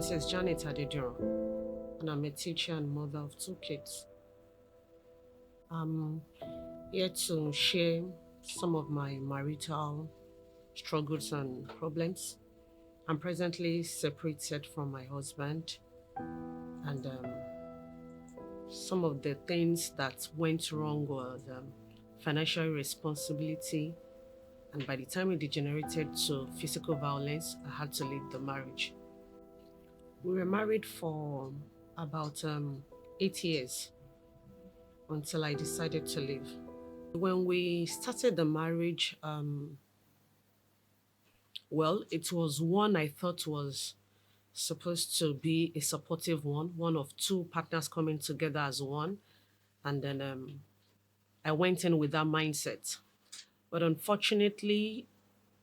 Mrs. Janet Olayiwola, and I'm a teacher and mother of two kids. I'm here to share some of my marital struggles and problems. I'm presently separated from my husband, and some of the things that went wrong was financial irresponsibility, and by the time it degenerated to physical violence, I had to leave the marriage. We were married for about 8 years until I decided to leave. When we started the marriage, well, it was one I thought was supposed to be a supportive one of two partners coming together as one. And then I went in with that mindset. But unfortunately,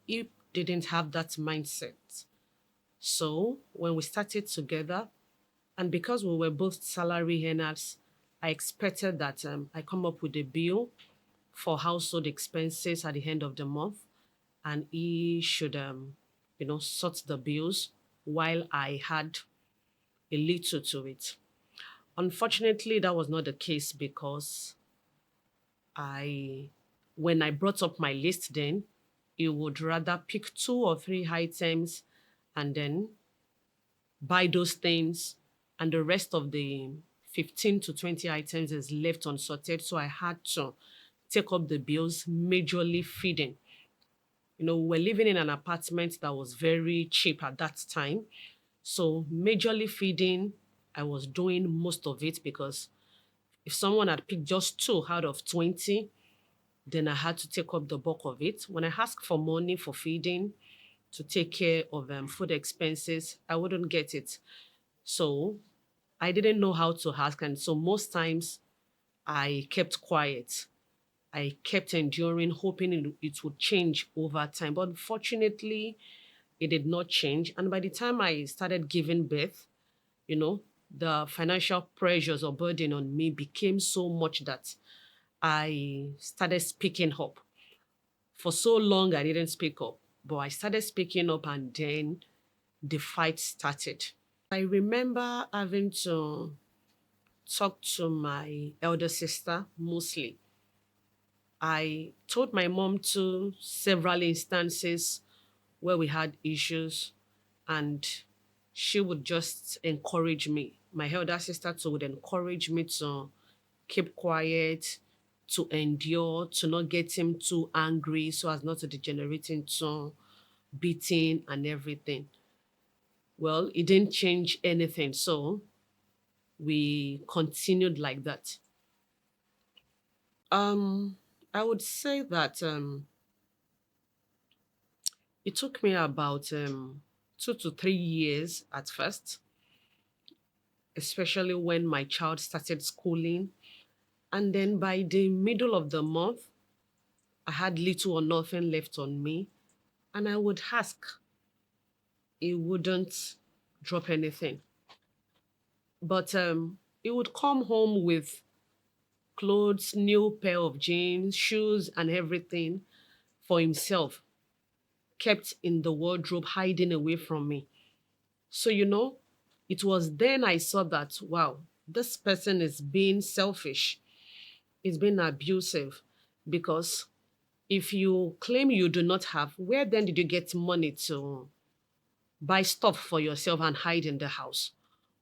it didn't have that mindset. So when we started together, and because we were both salary earners, I expected that I come up with a bill for household expenses at the end of the month, and he should, sort the bills while I had a little to it. Unfortunately, that was not the case because I, when I brought up my list, then he would rather pick two or three items and then buy those things, and the rest of the 15 to 20 items is left unsorted. So I had to take up the bills, majorly feeding. We were living in an apartment that was very cheap at that time. So majorly feeding, I was doing most of it because if someone had picked just two out of 20, then I had to take up the bulk of it. When I asked for money for feeding to take care of food expenses, I wouldn't get it. So I didn't know how to ask. And so most times I kept quiet. I kept enduring, hoping it would change over time. But unfortunately, it did not change. And by the time I started giving birth, the financial pressures or burden on me became so much that I started speaking up. For so long, I didn't speak up, but I started speaking up, and then the fight started. I remember having to talk to my elder sister mostly. I told my mom to several instances where we had issues, and she would just encourage me. My elder sister too would encourage me to keep quiet, to endure, to not get him too angry so as not to degenerate into beating and everything. Well, it didn't change anything, so we continued like that. I would say that it took me about 2 to 3 years at first, especially when my child started schooling. And then by the middle of the month, I had little or nothing left on me. And I would ask, he wouldn't drop anything. But he would come home with clothes, new pair of jeans, shoes, and everything for himself, kept in the wardrobe, hiding away from me. So, it was then I saw that, wow, this person is being selfish, is being abusive, because if you claim you do not have, where then did you get money to buy stuff for yourself and hide in the house?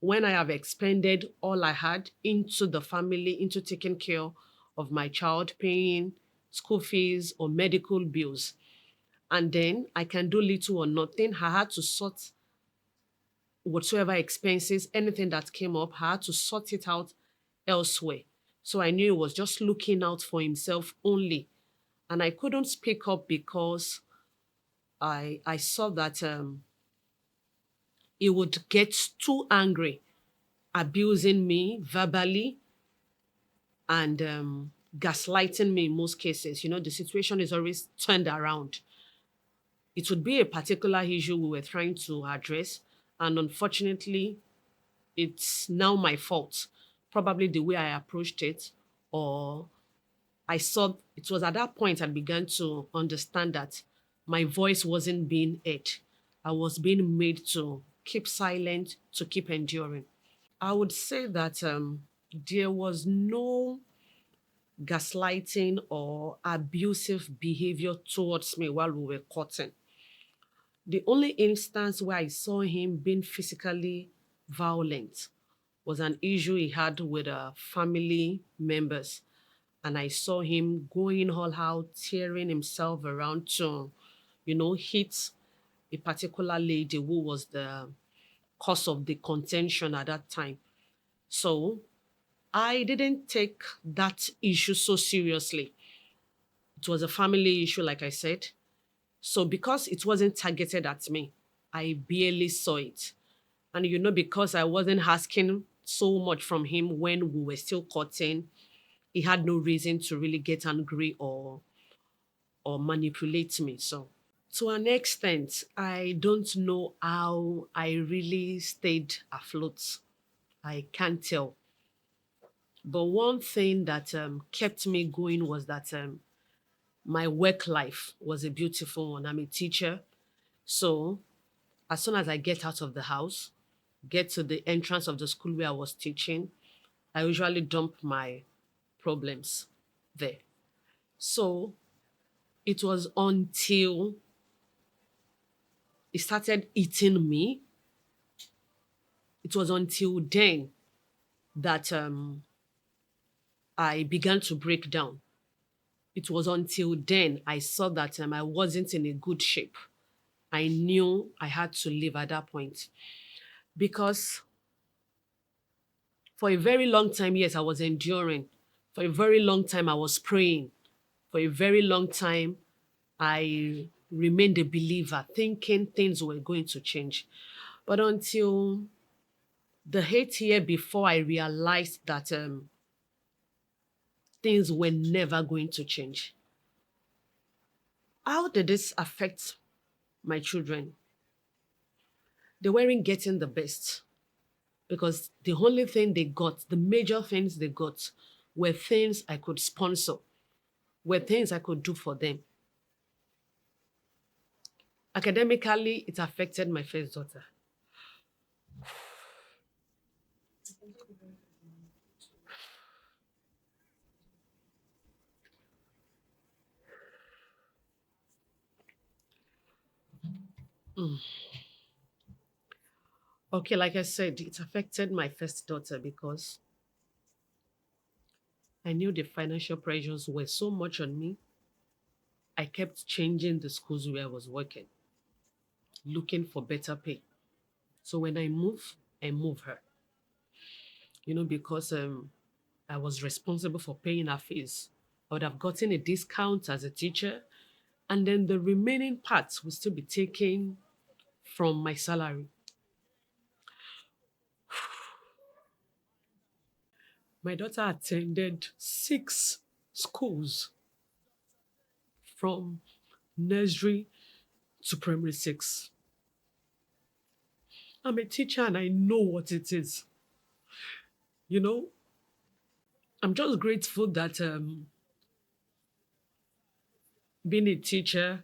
When I have expended all I had into the family, into taking care of my child, paying school fees or medical bills, and then I can do little or nothing. I had to sort whatsoever expenses, anything that came up, I had to sort it out elsewhere. So I knew he was just looking out for himself only. And I couldn't speak up because I saw that he would get too angry, abusing me verbally and gaslighting me in most cases. The situation is always turned around. It would be a particular issue we were trying to address. And unfortunately, it's now my fault. Probably the way I approached it, or I saw it was at that point I began to understand that my voice wasn't being heard. I was being made to keep silent to keep enduring. I would say that there was no gaslighting or abusive behavior towards me while we were courting. The only instance where I saw him being physically violent was an issue he had with family members. And I saw him going all out, tearing himself around to, hit a particular lady who was the cause of the contention at that time. So I didn't take that issue so seriously. It was a family issue, like I said. So because it wasn't targeted at me, I barely saw it. And because I wasn't asking so much from him when we were still courting, he had no reason to really get angry or manipulate me. So to an extent, I don't know how I really stayed afloat. I can't tell. But one thing that kept me going was that my work life was a beautiful one. I'm a teacher. So as soon as I get out of the house, get to the entrance of the school where I was teaching, I usually dump my problems there. So it was until it started eating me, it was until then that I began to break down. It was until then I saw that I wasn't in a good shape. I knew I had to leave at that point because for a very long time, yes, I was enduring. For a very long time, I was praying. For a very long time, I remained a believer, thinking things were going to change. But until the 8th year before, I realized that things were never going to change. How did this affect my children? They weren't getting the best because the only thing they got, the major things they got, were things I could sponsor, were things I could do for them. Academically, it affected my first daughter. Okay, like I said, it affected my first daughter because I knew the financial pressures were so much on me. I kept changing the schools where I was working, looking for better pay. So when I move her, because I was responsible for paying her fees. I would have gotten a discount as a teacher, and then the remaining parts would still be taken from my salary. My daughter attended 6 schools from nursery to primary 6. I'm a teacher and I know what it is. You know, I'm just grateful that being a teacher,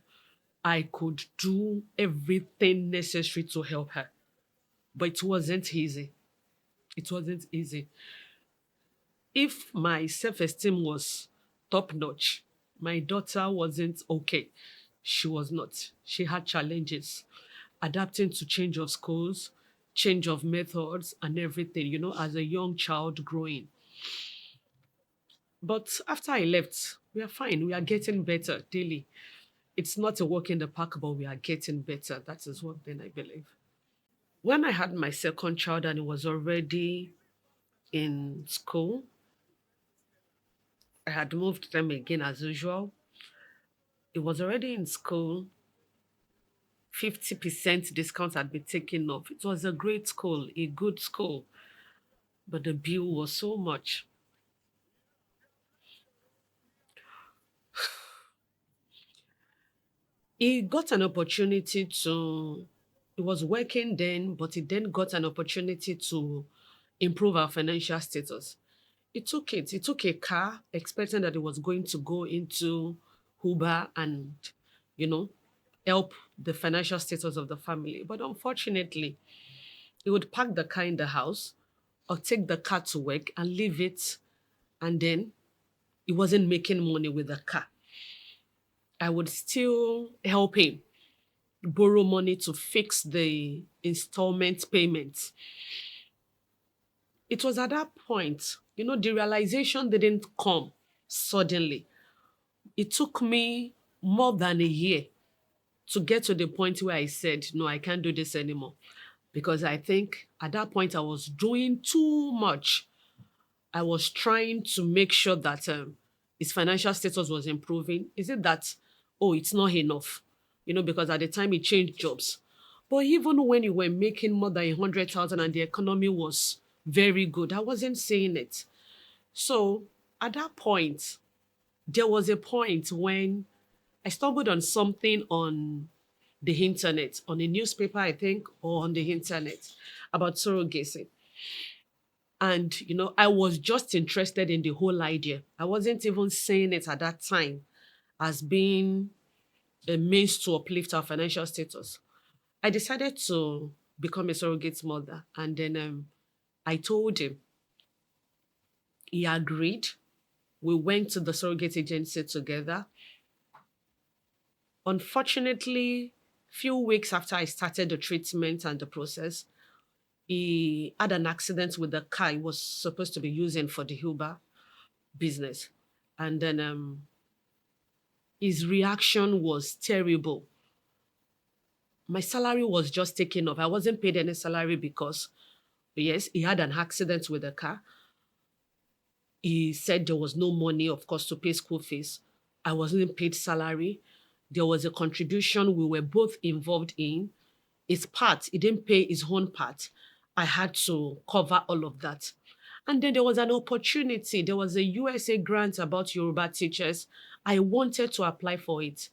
I could do everything necessary to help her. But it wasn't easy. It wasn't easy. If my self esteem was top notch, my daughter wasn't okay. She was not. She had challenges adapting to change of schools, change of methods, and everything, as a young child growing. But after I left, we are fine. We are getting better daily. It's not a walk in the park, but we are getting better. That is what then I believe. When I had my second child and he was already in school, I had moved them again as usual. It was already in school. 50% discount had been taken off. It was a great school, a good school, but the bill was so much. He got an opportunity to, he was working then, but he then got an opportunity to improve our financial status. He took it. He took a car, expecting that he was going to go into Uber and, you know, help the financial status of the family. But unfortunately, He would park the car in the house or take the car to work and leave it. And then he wasn't making money with the car. I would still help him borrow money to fix the installment payments. It was at that point, the realization didn't come suddenly. It took me more than a year to get to the point where I said, no, I can't do this anymore. Because I think at that point I was doing too much. I was trying to make sure that his financial status was improving. Is it that, oh, it's not enough? Because at the time he changed jobs. But even when you were making more than 100,000 and the economy was very good, I wasn't seeing it. So at that point, there was a point when I stumbled on something on the internet, on a newspaper, I think, or on the internet about surrogacy. And, I was just interested in the whole idea. I wasn't even saying it at that time as being a means to uplift our financial status. I decided to become a surrogate mother. And then I told him, he agreed. We went to the surrogate agency together. Unfortunately, few weeks after I started the treatment and the process, he had an accident with the car he was supposed to be using for the Uber business. And then his reaction was terrible. My salary was just taken off. I wasn't paid any salary because, yes, he had an accident with the car. He said there was no money, of course, to pay school fees. I wasn't paid salary. There was a contribution we were both involved in. His part, he didn't pay his own part. I had to cover all of that. And then there was an opportunity. There was a USA grant about Yoruba teachers. I wanted to apply for it,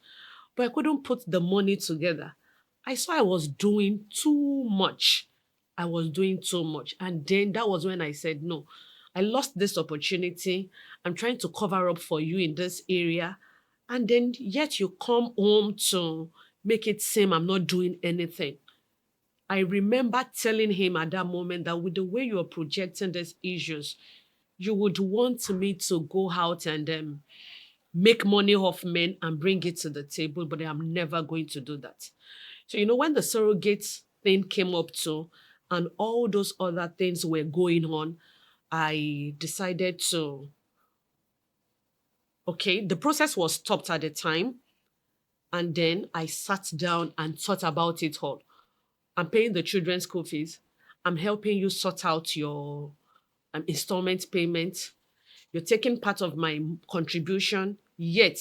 but I couldn't put the money together. I saw I was doing too much. I was doing too much. And then that was when I said, no, I lost this opportunity. I'm trying to cover up for you in this area. And then yet you come home to make it seem I'm not doing anything. I remember telling him at that moment that with the way you're projecting these issues, you would want me to go out and make money off men and bring it to the table, but I'm never going to do that. So, when the surrogate thing came up too, and all those other things were going on, I decided to, okay, the process was stopped at the time. And then I sat down and thought about it all. I'm paying the children's school fees. I'm helping you sort out your installment payment. You're taking part of my contribution, yet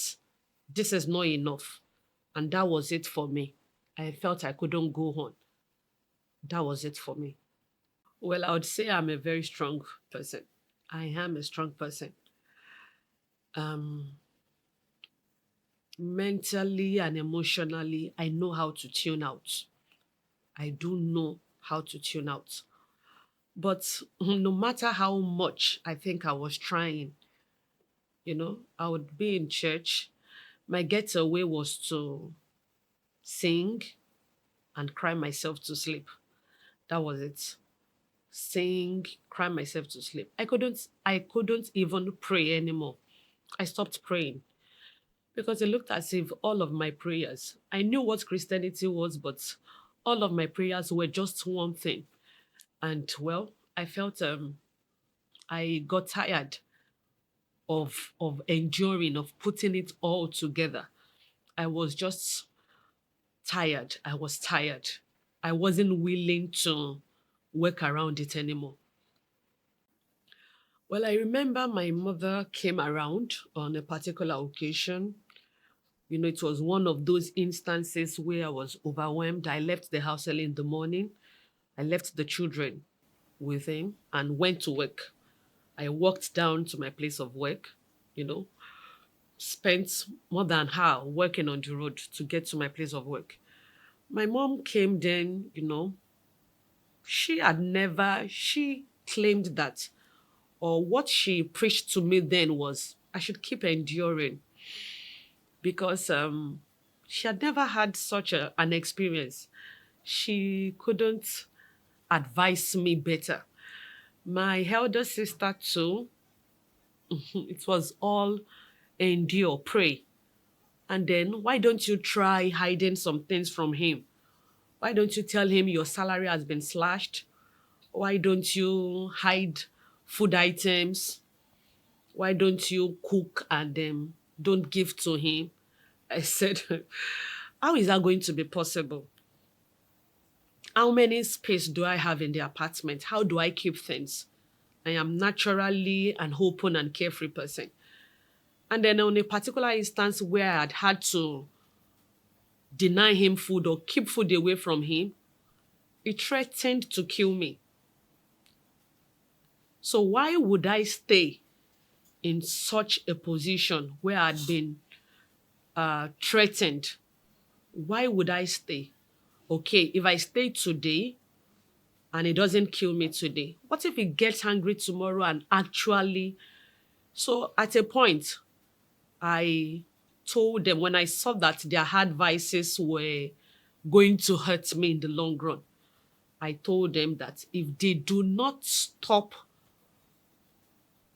this is not enough. And that was it for me. I felt I couldn't go on. That was it for me. Well, I would say I'm a very strong person. I am a strong person. Um, Mentally and emotionally, I know how to tune out. I do know how to tune out. But no matter how much I think I was trying, I would be in church. My getaway was to sing and cry myself to sleep. That was it. Sing, cry myself to sleep. I couldn't even pray anymore. I stopped praying because it looked as if all of my prayers, I knew what Christianity was, but all of my prayers were just one thing. And well, I felt I got tired of enduring, of putting it all together. I was just tired. I was tired. I wasn't willing to work around it anymore. Well, I remember my mother came around on a particular occasion. It was one of those instances where I was overwhelmed. I left the house early in the morning. I left the children with him and went to work. I walked down to my place of work, you know, spent more than an hour working on the road to get to my place of work. My mom came then, she claimed that, or what she preached to me then was I should keep enduring because she had never had such an experience. She couldn't advise me better. My elder sister too, it was all endure, pray. And then why don't you try hiding some things from him? Why don't you tell him your salary has been slashed? Why don't you hide food items? Why don't you cook and don't give to him? I said, how is that going to be possible? How many space do I have in the apartment? How do I keep things? I am naturally an open and carefree person. And then on a particular instance where I had had to deny him food or keep food away from him, he threatened to kill me. So why would I stay in such a position where I'd been threatened? Why would I stay? Okay, if I stay today and it doesn't kill me today, what if it gets angry tomorrow and actually? So at a point, I told them when I saw that their advices were going to hurt me in the long run, I told them that if they do not stop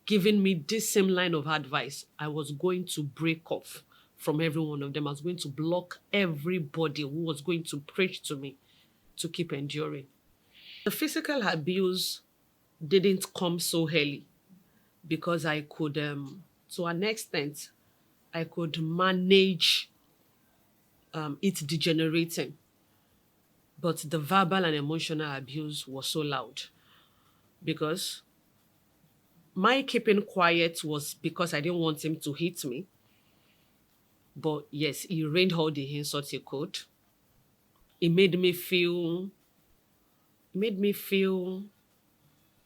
giving me this same line of advice, I was going to break off from every one of them. I was going to block everybody who was going to preach to me to keep enduring. The physical abuse didn't come so early because I could, to an extent, I could manage it degenerating. But the verbal and emotional abuse was so loud because my keeping quiet was because I didn't want him to hit me. But yes, he rained all the insults he could. It made me feel, it made me feel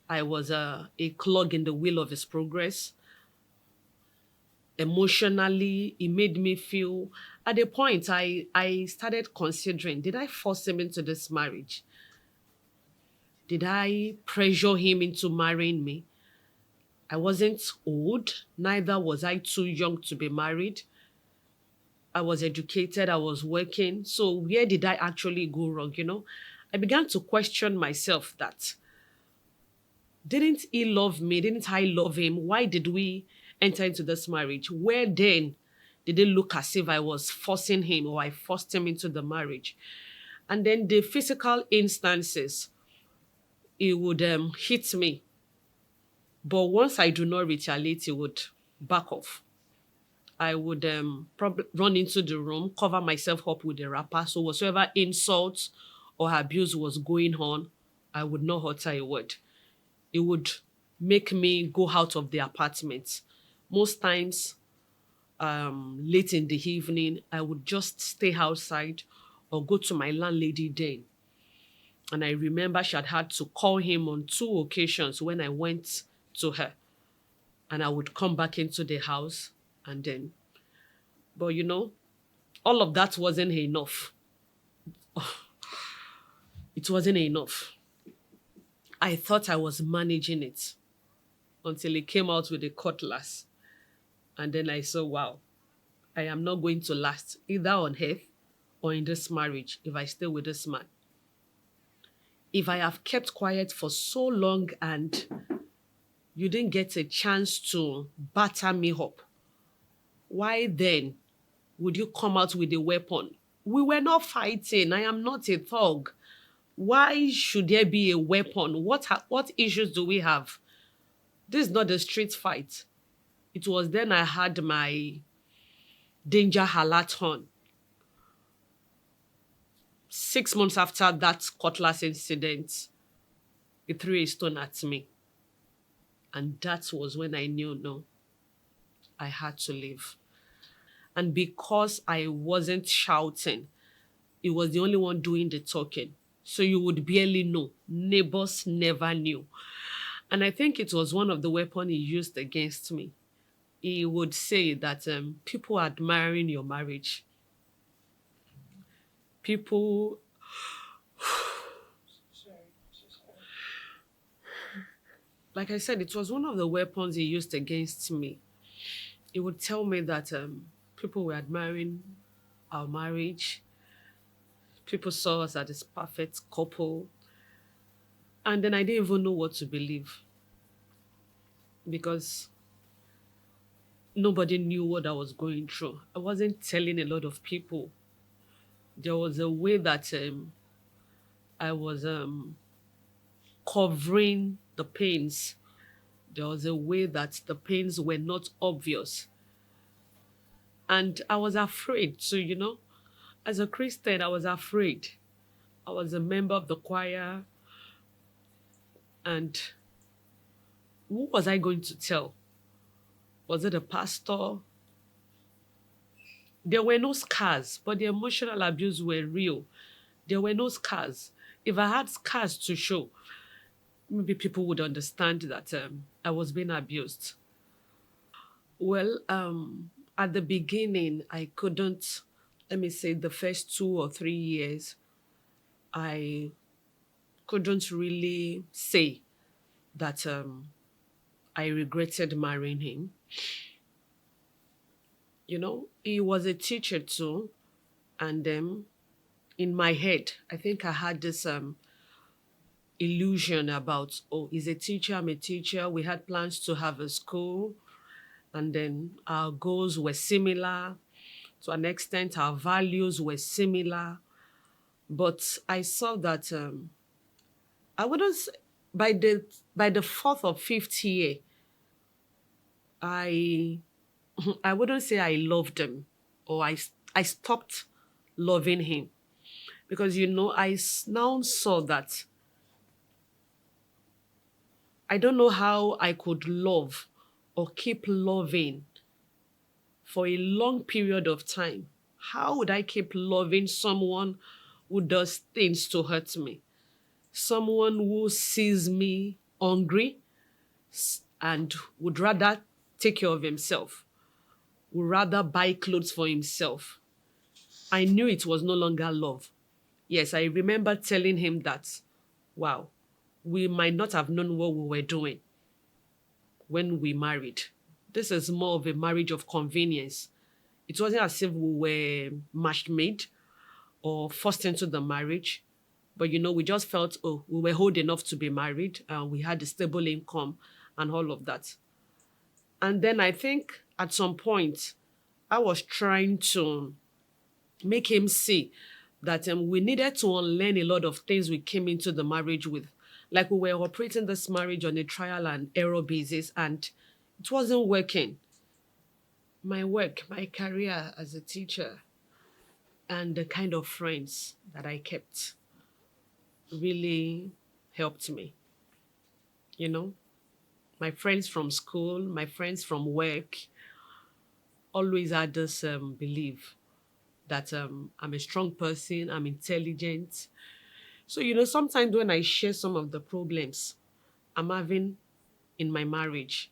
I was a clog in the wheel of his progress. Emotionally, it made me feel, at a point, I started considering, did I force him into this marriage? Did I pressure him into marrying me? I wasn't old, neither was I too young to be married. I was educated, I was working. So where did I actually go wrong? I began to question myself that didn't he love me? Didn't I love him? Why did we enter into this marriage? Where then did it look as if I was forcing him or I forced him into the marriage? And then the physical instances, he would hit me. But once I do not retaliate, he would back off. I would probably run into the room, cover myself up with a wrapper. So whatsoever insult or abuse was going on, I would not utter a word. It would make me go out of the apartment. Most times, late in the evening, I would just stay outside or go to my landlady then. And I remember she had to call him on 2 occasions when I went to her. And I would come back into the house and then, but all of that wasn't enough. It wasn't enough. I thought I was managing it until he came out with a cutlass. And then I saw, wow, I am not going to last either on earth or in this marriage if I stay with this man. If I have kept quiet for so long and you didn't get a chance to batter me up, why then would you come out with a weapon? We were not fighting. I am not a thug. Why should there be a weapon? What issues do we have? This is not a street fight. It was then I had my danger alert on. 6 months after that cutlass incident, he threw a stone at me. And that was when I knew, no, I had to leave. And because I wasn't shouting, he was the only one doing the talking. So you would barely know. Neighbors never knew. And I think it was one of the weapons he used against me. He would say that people are admiring your marriage. People, like I said, it was one of the weapons he used against me. He would tell me that people were admiring our marriage. People saw us as this perfect couple. And then I didn't even know what to believe because nobody knew what I was going through. I wasn't telling a lot of people. There was a way that I was covering the pains. There was a way that the pains were not obvious. And I was afraid. So, as a Christian, I was afraid. I was a member of the choir. And who was I going to tell? Was it a pastor? There were no scars, but the emotional abuse were real. There were no scars. If I had scars to show, maybe people would understand that I was being abused. Well, at the beginning, I couldn't, let me say, the first 2 or 3 years, I couldn't really say that I regretted marrying him. He was a teacher too. And in my head, I think I had this illusion about, oh, he's a teacher, I'm a teacher. We had plans to have a school, and then our goals were similar. To an extent, our values were similar. But I saw that I wouldn't say, by the fourth or fifth year, I I wouldn't say I loved him, or I stopped loving him, because now saw that I don't know how I could love or keep loving for a long period of time. How would I keep loving someone who does things to hurt me? Someone who sees me hungry and would rather take care of himself, would rather buy clothes for himself. I knew it was no longer love. Yes, I remember telling him that, wow, we might not have known what we were doing when we married. This is more of a marriage of convenience. It wasn't as if we were matched made or forced into the marriage. But we just felt, oh, we were old enough to be married, and we had a stable income and all of that. And then I think at some point, I was trying to make him see that we needed to unlearn a lot of things we came into the marriage with. Like, we were operating this marriage on a trial and error basis, and it wasn't working. My work, my career as a teacher, and the kind of friends that I kept really helped me. You know, my friends from school, my friends from work always had this belief that I'm a strong person, I'm intelligent. So, sometimes when I share some of the problems I'm having in my marriage,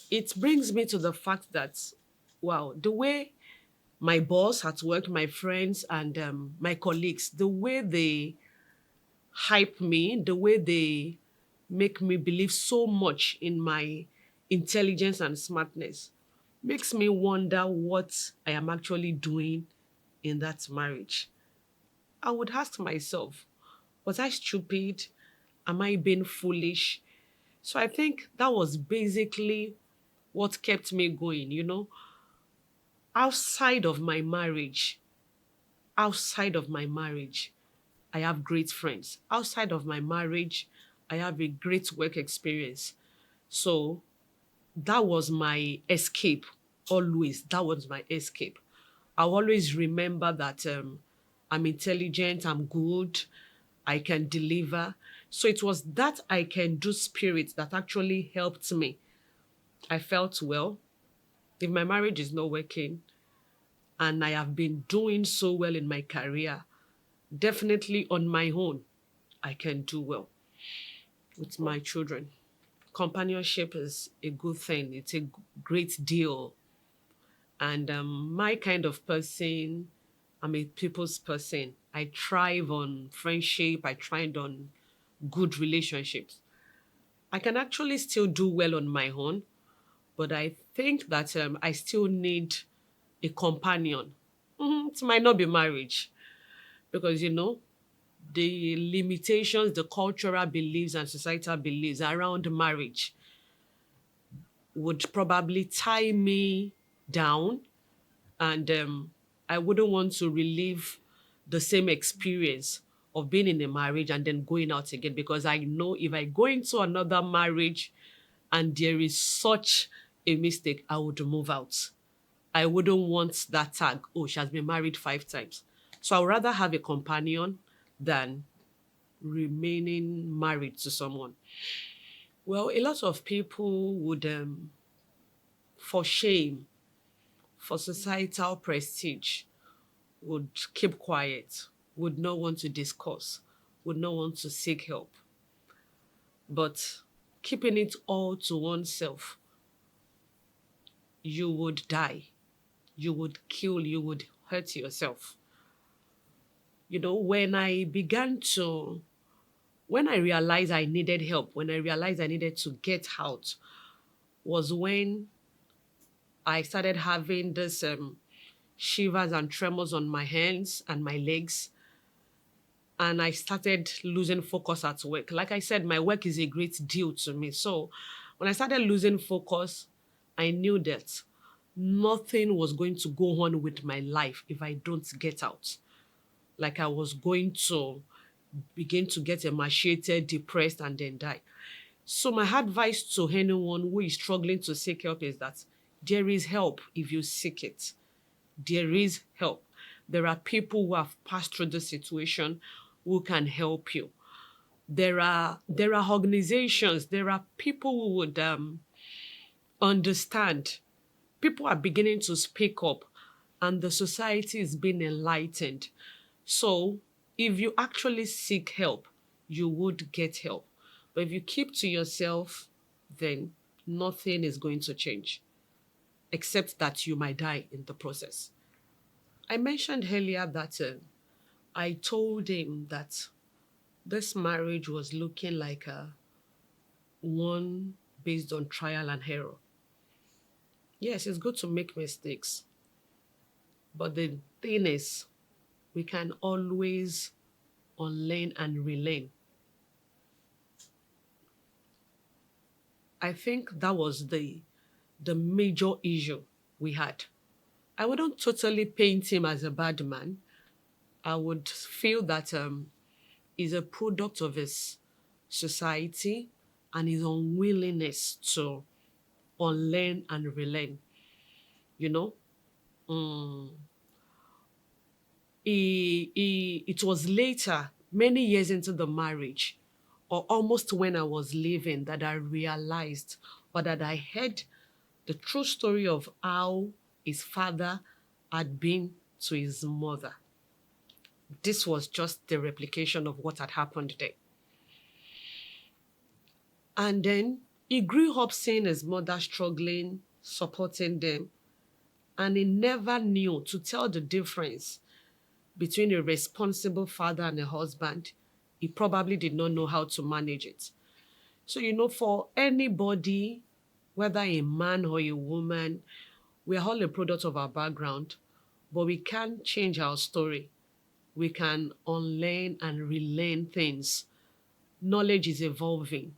it brings me to the fact that, wow, the way my boss at work, my friends, and my colleagues, the way they hype me, the way they make me believe so much in my intelligence and smartness, makes me wonder what I am actually doing in that marriage. I would ask myself, was I stupid? Am I being foolish? So I think that was basically what kept me going, outside of my marriage. Outside of my marriage, I have great friends. Outside of my marriage, I have a great work experience. So that was my escape. Always, that was my escape. I always remember that I'm intelligent, I'm good, I can deliver. So it was that I can do spirit that actually helped me. I felt, well, if my marriage is not working and I have been doing so well in my career, definitely on my own, I can do well with my children. Companionship is a good thing, it's a great deal. And my kind of person, I'm a people's person. I thrive on friendship, I thrive on good relationships. I can actually still do well on my own, but I think that I still need a companion. It might not be marriage, because the limitations, the cultural beliefs and societal beliefs around marriage would probably tie me down, and I wouldn't want to relive the same experience of being in a marriage and then going out again, because I know if I go into another marriage and there is such a mistake, I would move out. I wouldn't want that tag, oh, she has been married 5 times. So I would rather have a companion than remaining married to someone. Well, a lot of people would, for shame, for societal prestige, would keep quiet, would not want to discuss, would not want to seek help. But keeping it all to oneself, you would die, you would kill, you would hurt yourself. When when I realized I needed help, when I realized I needed to get out, was when I started having this shivers and tremors on my hands and my legs. And I started losing focus at work. Like I said, my work is a great deal to me. So when I started losing focus, I knew that nothing was going to go on with my life if I don't get out. Like I was going to begin to get emaciated, depressed, and then die. So my advice to anyone who is struggling to seek help is that there is help if you seek it. There is help. There are people who have passed through the situation who can help you. There are organizations, there are people who would understand. People are beginning to speak up, and the society is being enlightened. So if you actually seek help, you would get help. But if you keep to yourself, then nothing is going to change, except that you might die in the process. I mentioned earlier that I told him that this marriage was looking like a one based on trial and error. Yes, it's good to make mistakes, but the thing is, we can always unlearn and relearn. I think that was the major issue we had. I wouldn't totally paint him as a bad man. I would feel that he's a product of his society and his unwillingness to unlearn and relearn. You know, Mm, it was later, many years into the marriage, or almost when I was leaving, that I realized or that I heard the true story of how his father had been to his mother. This was just the replication of what had happened there. And then he grew up seeing his mother struggling, supporting them, and he never knew to tell the difference between a responsible father and a husband. He probably did not know how to manage it. So, for anybody, whether a man or a woman, we are all a product of our background, but we can't change our story. We can unlearn and relearn things. Knowledge is evolving,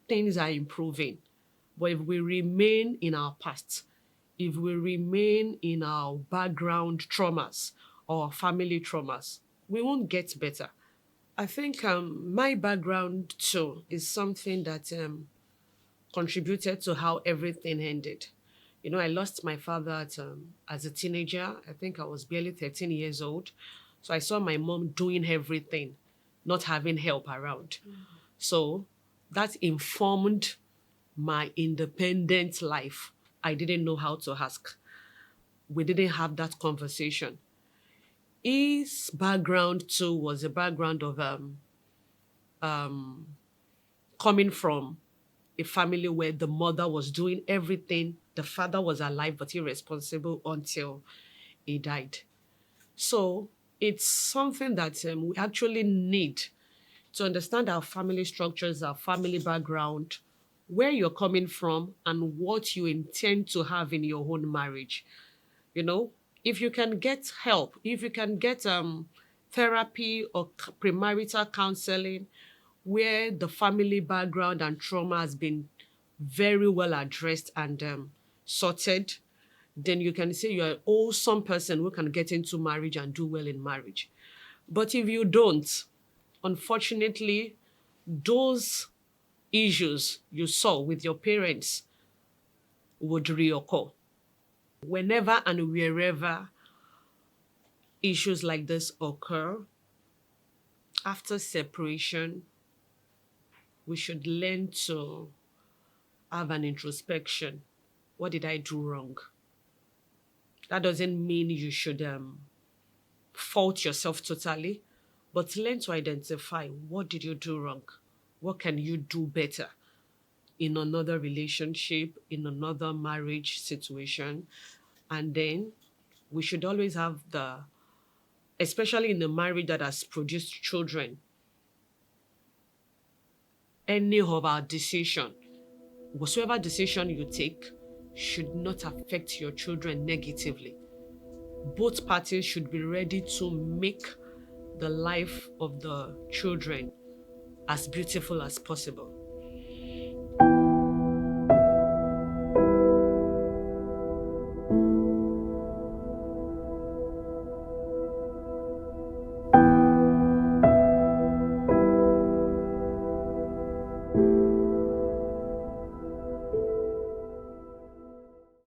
things are improving. But if we remain in our past, if we remain in our background traumas or family traumas, we won't get better. I think my background too is something that contributed to how everything ended. I lost my father as a teenager. I think I was barely 13 years old. So I saw my mom doing everything, not having help around. So that informed my independent life. I didn't know how to ask. We didn't have that conversation. His background too was a background of coming from a family where the mother was doing everything. The father was alive but irresponsible until he died. So it's something that we actually need to understand our family structures, our family background, where you're coming from, and what you intend to have in your own marriage. You know, if you can get help, if you can get therapy or premarital counseling where the family background and trauma has been very well addressed and sorted, then you can say you're an wholesome person who can get into marriage and do well in marriage. But if you don't, unfortunately, those issues you saw with your parents would reoccur. Whenever and wherever issues like this occur, after separation, we should learn to have an introspection. What did I do wrong? That doesn't mean you should fault yourself totally, but learn to identify what did you do wrong? What can you do better in another relationship, in another marriage situation? And then we should always have especially in a marriage that has produced children, any of our decision, whatsoever decision you take, should not affect your children negatively. Both parties should be ready to make the life of the children as beautiful as possible.